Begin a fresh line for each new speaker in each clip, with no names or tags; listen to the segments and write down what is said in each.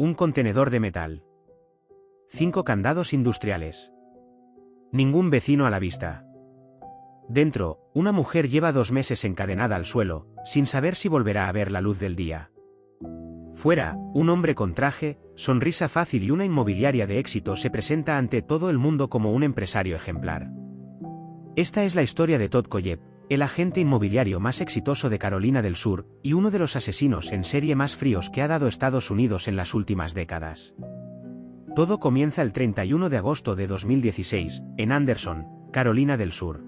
Un contenedor de metal. 5 candados industriales. Ningún vecino a la vista. Dentro, una mujer lleva 2 meses encadenada al suelo, sin saber si volverá a ver la luz del día. Fuera, un hombre con traje, sonrisa fácil y una inmobiliaria de éxito se presenta ante todo el mundo como un empresario ejemplar. Esta es la historia de Todd Kohlhepp, el agente inmobiliario más exitoso de Carolina del Sur, y uno de los asesinos en serie más fríos que ha dado Estados Unidos en las últimas décadas. Todo comienza el 31 de agosto de 2016, en Anderson, Carolina del Sur.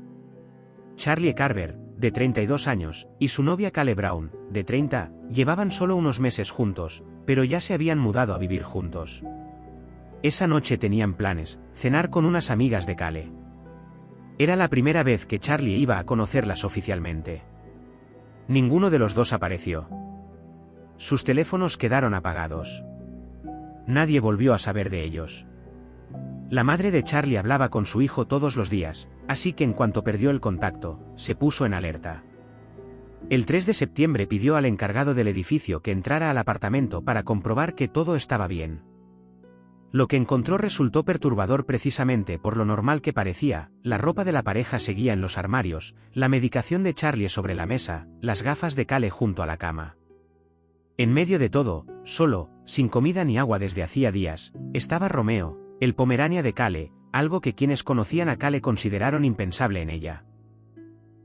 Charlie Carver, de 32 años, y su novia Kale Brown, de 30, llevaban solo unos meses juntos, pero ya se habían mudado a vivir juntos. Esa noche tenían planes, cenar con unas amigas de Kale. Era la primera vez que Charlie iba a conocerlas oficialmente. Ninguno de los dos apareció. Sus teléfonos quedaron apagados. Nadie volvió a saber de ellos. La madre de Charlie hablaba con su hijo todos los días, así que en cuanto perdió el contacto, se puso en alerta. El 3 de septiembre pidió al encargado del edificio que entrara al apartamento para comprobar que todo estaba bien. Lo que encontró resultó perturbador precisamente por lo normal que parecía: la ropa de la pareja seguía en los armarios, la medicación de Charlie sobre la mesa, las gafas de Kale junto a la cama. En medio de todo, solo, sin comida ni agua desde hacía días, estaba Romeo, el Pomerania de Kale, algo que quienes conocían a Kale consideraron impensable en ella.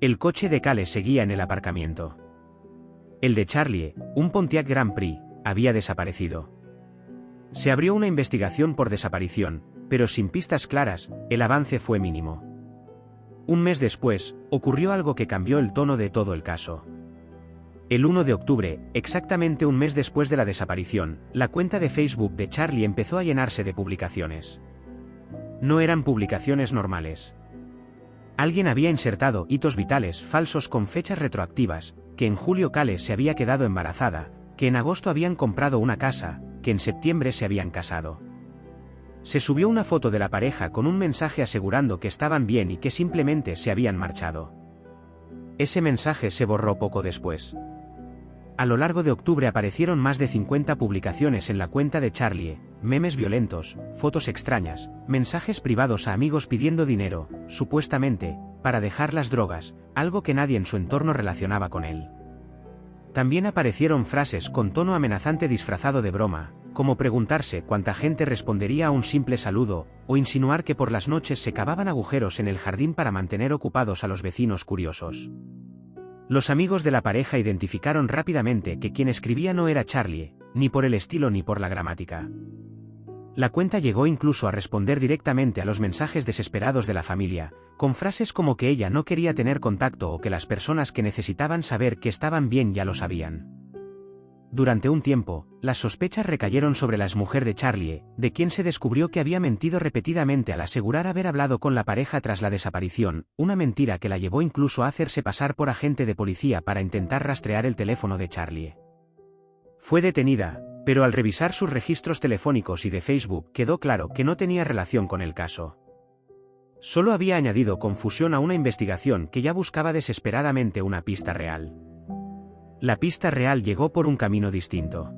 El coche de Kale seguía en el aparcamiento. El de Charlie, un Pontiac Grand Prix, había desaparecido. Se abrió una investigación por desaparición, pero sin pistas claras, el avance fue mínimo. Un mes después, ocurrió algo que cambió el tono de todo el caso. El 1 de octubre, exactamente un mes después de la desaparición, la cuenta de Facebook de Charlie empezó a llenarse de publicaciones. No eran publicaciones normales. Alguien había insertado hitos vitales falsos con fechas retroactivas, que en julio Kale se había quedado embarazada, que en agosto habían comprado una casa, que en septiembre se habían casado. Se subió una foto de la pareja con un mensaje asegurando que estaban bien y que simplemente se habían marchado. Ese mensaje se borró poco después. A lo largo de octubre aparecieron más de 50 publicaciones en la cuenta de Charlie, memes violentos, fotos extrañas, mensajes privados a amigos pidiendo dinero, supuestamente, para dejar las drogas, algo que nadie en su entorno relacionaba con él. También aparecieron frases con tono amenazante disfrazado de broma, como preguntarse cuánta gente respondería a un simple saludo, o insinuar que por las noches se cavaban agujeros en el jardín para mantener ocupados a los vecinos curiosos. Los amigos de la pareja identificaron rápidamente que quien escribía no era Charlie, ni por el estilo ni por la gramática. La cuenta llegó incluso a responder directamente a los mensajes desesperados de la familia, con frases como que ella no quería tener contacto o que las personas que necesitaban saber que estaban bien ya lo sabían. Durante un tiempo, las sospechas recayeron sobre la exmujer de Charlie, de quien se descubrió que había mentido repetidamente al asegurar haber hablado con la pareja tras la desaparición, una mentira que la llevó incluso a hacerse pasar por agente de policía para intentar rastrear el teléfono de Charlie. Fue detenida, pero al revisar sus registros telefónicos y de Facebook quedó claro que no tenía relación con el caso. Solo había añadido confusión a una investigación que ya buscaba desesperadamente una pista real. La pista real llegó por un camino distinto.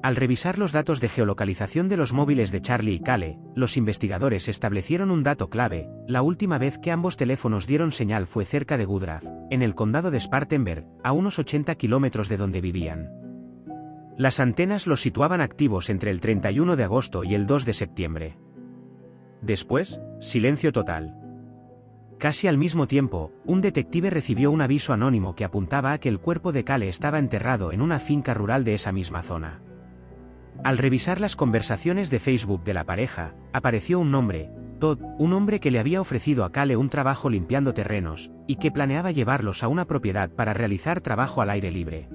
Al revisar los datos de geolocalización de los móviles de Charlie y Kale, los investigadores establecieron un dato clave: la última vez que ambos teléfonos dieron señal fue cerca de Woodruff, en el condado de Spartanburg, a unos 80 kilómetros de donde vivían. Las antenas los situaban activos entre el 31 de agosto y el 2 de septiembre. Después, silencio total. Casi al mismo tiempo, un detective recibió un aviso anónimo que apuntaba a que el cuerpo de Kale estaba enterrado en una finca rural de esa misma zona. Al revisar las conversaciones de Facebook de la pareja, apareció un nombre: Todd, un hombre que le había ofrecido a Kale un trabajo limpiando terrenos, y que planeaba llevarlos a una propiedad para realizar trabajo al aire libre.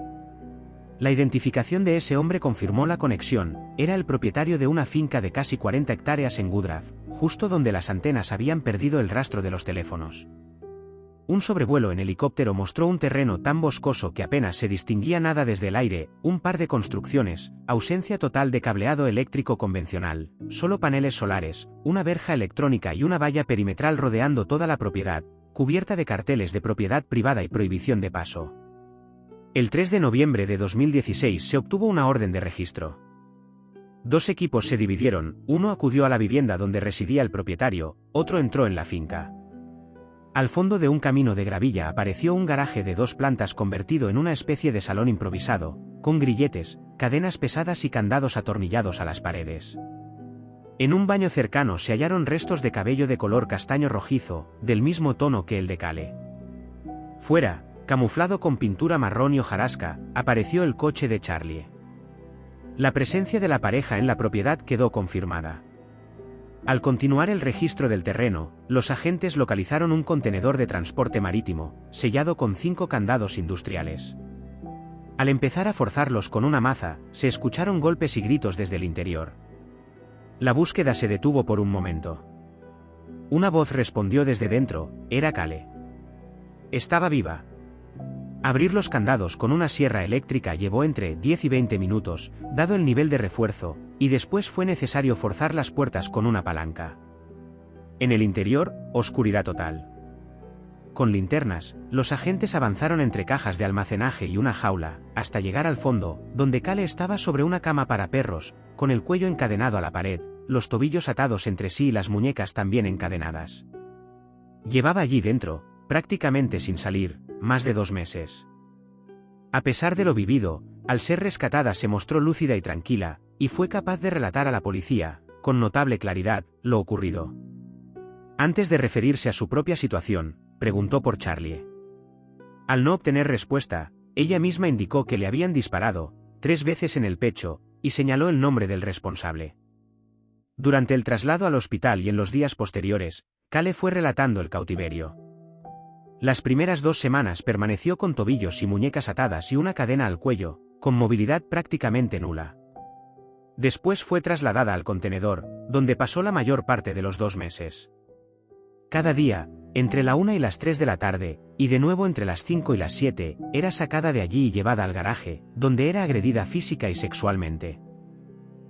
La identificación de ese hombre confirmó la conexión: era el propietario de una finca de casi 40 hectáreas en Woodruff, justo donde las antenas habían perdido el rastro de los teléfonos. Un sobrevuelo en helicóptero mostró un terreno tan boscoso que apenas se distinguía nada desde el aire, un par de construcciones, ausencia total de cableado eléctrico convencional, solo paneles solares, una verja electrónica y una valla perimetral rodeando toda la propiedad, cubierta de carteles de propiedad privada y prohibición de paso. El 3 de noviembre de 2016 se obtuvo una orden de registro. Dos equipos se dividieron, uno acudió a la vivienda donde residía el propietario, otro entró en la finca. Al fondo de un camino de gravilla apareció un garaje de 2 plantas convertido en una especie de salón improvisado, con grilletes, cadenas pesadas y candados atornillados a las paredes. En un baño cercano se hallaron restos de cabello de color castaño rojizo, del mismo tono que el de Cale. Fuera, camuflado con pintura marrón y hojarasca, apareció el coche de Charlie. La presencia de la pareja en la propiedad quedó confirmada. Al continuar el registro del terreno, los agentes localizaron un contenedor de transporte marítimo, sellado con 5 candados industriales. Al empezar a forzarlos con una maza, se escucharon golpes y gritos desde el interior. La búsqueda se detuvo por un momento. Una voz respondió desde dentro, era Cale. Estaba viva. Abrir los candados con una sierra eléctrica llevó entre 10 y 20 minutos, dado el nivel de refuerzo, y después fue necesario forzar las puertas con una palanca. En el interior, oscuridad total. Con linternas, los agentes avanzaron entre cajas de almacenaje y una jaula, hasta llegar al fondo, donde Cale estaba sobre una cama para perros, con el cuello encadenado a la pared, los tobillos atados entre sí y las muñecas también encadenadas. Llevaba allí dentro, prácticamente sin salir, más de 2 meses. A pesar de lo vivido, al ser rescatada se mostró lúcida y tranquila, y fue capaz de relatar a la policía, con notable claridad, lo ocurrido. Antes de referirse a su propia situación, preguntó por Charlie. Al no obtener respuesta, ella misma indicó que le habían disparado 3 veces en el pecho, y señaló el nombre del responsable. Durante el traslado al hospital y en los días posteriores, Cale fue relatando el cautiverio. Las primeras 2 semanas permaneció con tobillos y muñecas atadas y una cadena al cuello, con movilidad prácticamente nula. Después fue trasladada al contenedor, donde pasó la mayor parte de los 2 meses. Cada día, entre la 1 y las 3 de la tarde, y de nuevo entre las 5 y las 7, era sacada de allí y llevada al garaje, donde era agredida física y sexualmente.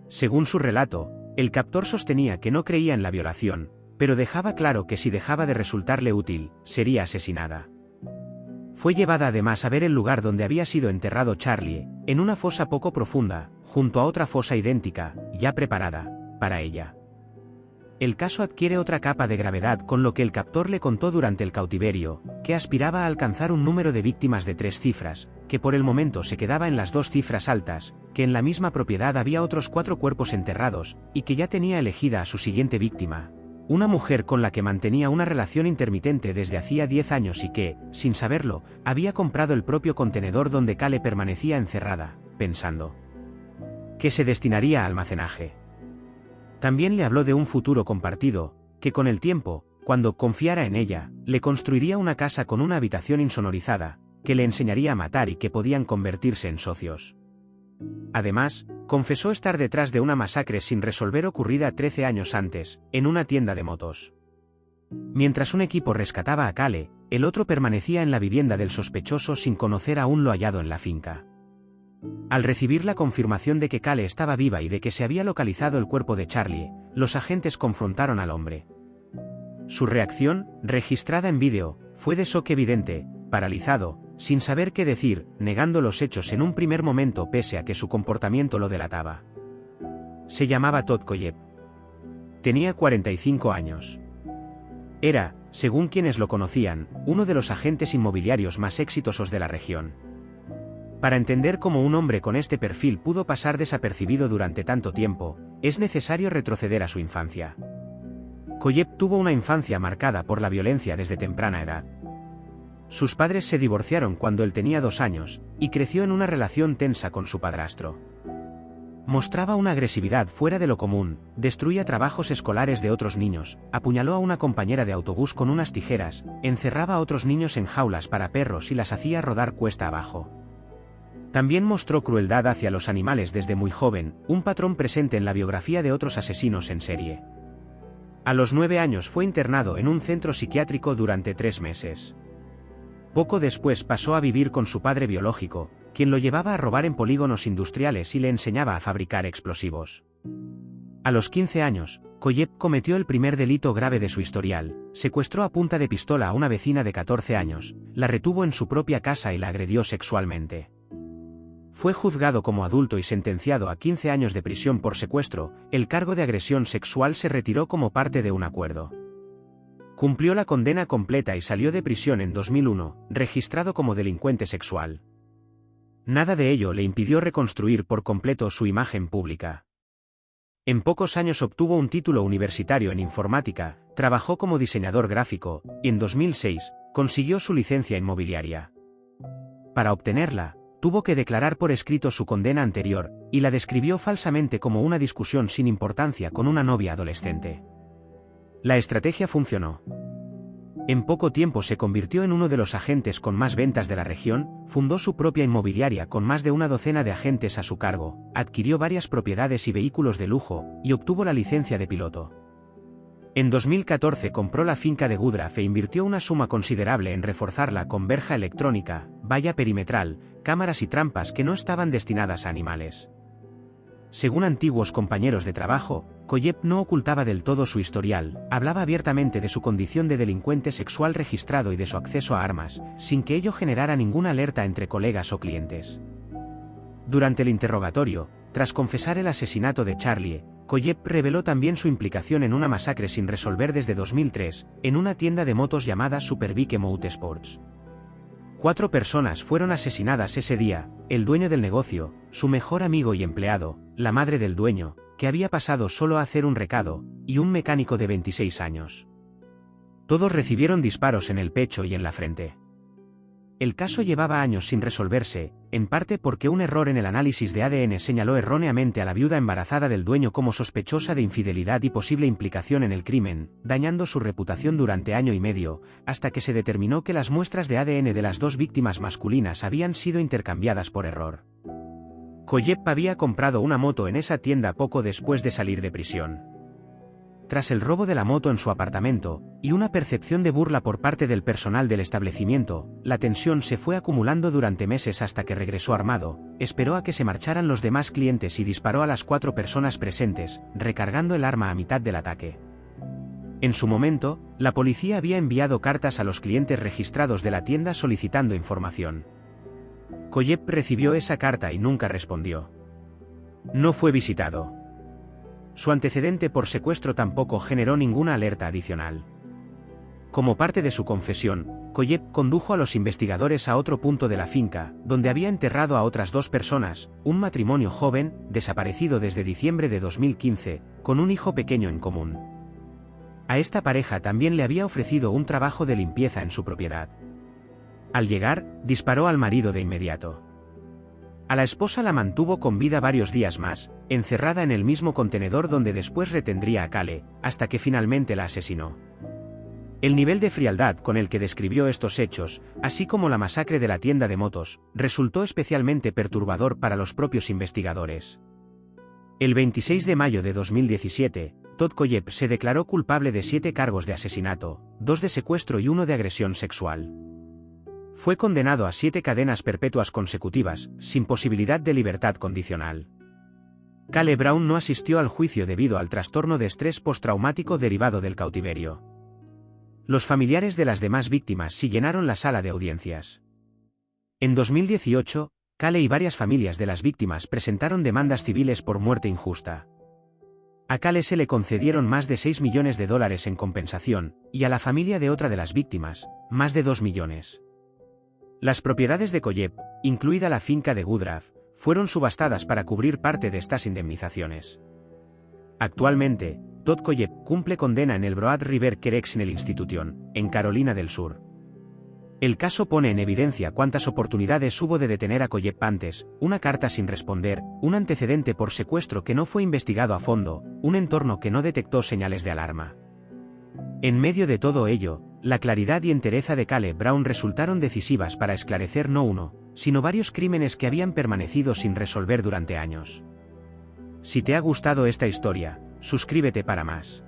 Según su relato, el captor sostenía que no creía en la violación, pero dejaba claro que si dejaba de resultarle útil, sería asesinada. Fue llevada además a ver el lugar donde había sido enterrado Charlie, en una fosa poco profunda, junto a otra fosa idéntica, ya preparada, para ella. El caso adquiere otra capa de gravedad con lo que el captor le contó durante el cautiverio, que aspiraba a alcanzar un número de víctimas de 3 cifras, que por el momento se quedaba en las 2 cifras altas, que en la misma propiedad había otros 4 cuerpos enterrados, y que ya tenía elegida a su siguiente víctima. Una mujer con la que mantenía una relación intermitente desde hacía 10 años y que, sin saberlo, había comprado el propio contenedor donde Cale permanecía encerrada, pensando que se destinaría a almacenaje. También le habló de un futuro compartido, que con el tiempo, cuando confiara en ella, le construiría una casa con una habitación insonorizada, que le enseñaría a matar y que podían convertirse en socios. Además, confesó estar detrás de una masacre sin resolver ocurrida 13 años antes, en una tienda de motos. Mientras un equipo rescataba a Cale, el otro permanecía en la vivienda del sospechoso sin conocer aún lo hallado en la finca. Al recibir la confirmación de que Cale estaba viva y de que se había localizado el cuerpo de Charlie, los agentes confrontaron al hombre. Su reacción, registrada en vídeo, fue de shock evidente, paralizado, sin saber qué decir, negando los hechos en un primer momento pese a que su comportamiento lo delataba. Se llamaba Todd Koyep. Tenía 45 años. Era, según quienes lo conocían, uno de los agentes inmobiliarios más exitosos de la región. Para entender cómo un hombre con este perfil pudo pasar desapercibido durante tanto tiempo, es necesario retroceder a su infancia. Koyep tuvo una infancia marcada por la violencia desde temprana edad. Sus padres se divorciaron cuando él tenía 2 años, y creció en una relación tensa con su padrastro. Mostraba una agresividad fuera de lo común, destruía trabajos escolares de otros niños, apuñaló a una compañera de autobús con unas tijeras, encerraba a otros niños en jaulas para perros y las hacía rodar cuesta abajo. También mostró crueldad hacia los animales desde muy joven, un patrón presente en la biografía de otros asesinos en serie. A los 9 años fue internado en un centro psiquiátrico durante 3 meses. Poco después pasó a vivir con su padre biológico, quien lo llevaba a robar en polígonos industriales y le enseñaba a fabricar explosivos. A los 15 años, Koyep cometió el primer delito grave de su historial, secuestró a punta de pistola a una vecina de 14 años, la retuvo en su propia casa y la agredió sexualmente. fue juzgado como adulto y sentenciado a 15 años de prisión por secuestro. El cargo de agresión sexual se retiró como parte de un acuerdo. Cumplió la condena completa y salió de prisión en 2001, registrado como delincuente sexual. Nada de ello le impidió reconstruir por completo su imagen pública. En pocos años obtuvo un título universitario en informática, trabajó como diseñador gráfico, y en 2006, consiguió su licencia inmobiliaria. Para obtenerla, tuvo que declarar por escrito su condena anterior, y la describió falsamente como una discusión sin importancia con una novia adolescente. La estrategia funcionó. En poco tiempo se convirtió en uno de los agentes con más ventas de la región, fundó su propia inmobiliaria con más de una docena de agentes a su cargo, adquirió varias propiedades y vehículos de lujo, y obtuvo la licencia de piloto. En 2014 compró la finca de Woodruff e invirtió una suma considerable en reforzarla con verja electrónica, valla perimetral, cámaras y trampas que no estaban destinadas a animales. Según antiguos compañeros de trabajo, Koyev no ocultaba del todo su historial, hablaba abiertamente de su condición de delincuente sexual registrado y de su acceso a armas, sin que ello generara ninguna alerta entre colegas o clientes. Durante el interrogatorio, tras confesar el asesinato de Charlie, Koyev reveló también su implicación en una masacre sin resolver desde 2003, en una tienda de motos llamada Superbike Motorsports. 4 personas fueron asesinadas ese día: el dueño del negocio, su mejor amigo y empleado, la madre del dueño, que había pasado solo a hacer un recado, y un mecánico de 26 años. Todos recibieron disparos en el pecho y en la frente. El caso llevaba años sin resolverse, en parte porque un error en el análisis de ADN señaló erróneamente a la viuda embarazada del dueño como sospechosa de infidelidad y posible implicación en el crimen, dañando su reputación durante año y medio, hasta que se determinó que las muestras de ADN de las 2 víctimas masculinas habían sido intercambiadas por error. Koyev había comprado una moto en esa tienda poco después de salir de prisión. Tras el robo de la moto en su apartamento, y una percepción de burla por parte del personal del establecimiento, la tensión se fue acumulando durante meses hasta que regresó armado, esperó a que se marcharan los demás clientes y disparó a las 4 personas presentes, recargando el arma a mitad del ataque. En su momento, la policía había enviado cartas a los clientes registrados de la tienda solicitando información. Koyev recibió esa carta y nunca respondió. No fue visitado. Su antecedente por secuestro tampoco generó ninguna alerta adicional. Como parte de su confesión, Koyev condujo a los investigadores a otro punto de la finca, donde había enterrado a otras 2 personas, un matrimonio joven, desaparecido desde diciembre de 2015, con un hijo pequeño en común. A esta pareja también le había ofrecido un trabajo de limpieza en su propiedad. Al llegar, disparó al marido de inmediato. A la esposa la mantuvo con vida varios días más, encerrada en el mismo contenedor donde después retendría a Kale, hasta que finalmente la asesinó. El nivel de frialdad con el que describió estos hechos, así como la masacre de la tienda de motos, resultó especialmente perturbador para los propios investigadores. El 26 de mayo de 2017, Todd Koyev se declaró culpable de 7 cargos de asesinato, 2 de secuestro y 1 de agresión sexual. Fue condenado a 7 cadenas perpetuas consecutivas, sin posibilidad de libertad condicional. Kale Brown no asistió al juicio debido al trastorno de estrés postraumático derivado del cautiverio. Los familiares de las demás víctimas sí llenaron la sala de audiencias. En 2018, Kale y varias familias de las víctimas presentaron demandas civiles por muerte injusta. A Kale se le concedieron más de $6 millones en compensación, y a la familia de otra de las víctimas, más de $2 millones. Las propiedades de Koyev, incluida la finca de Woodruff, fueron subastadas para cubrir parte de estas indemnizaciones. Actualmente, Todd Koyev cumple condena en el Broad River Correctional Institution, en Carolina del Sur. El caso pone en evidencia cuántas oportunidades hubo de detener a Koyev antes: una carta sin responder, un antecedente por secuestro que no fue investigado a fondo, un entorno que no detectó señales de alarma. En medio de todo ello, la claridad y entereza de Kale Brown resultaron decisivas para esclarecer no uno, sino varios crímenes que habían permanecido sin resolver durante años. Si te ha gustado esta historia, suscríbete para más.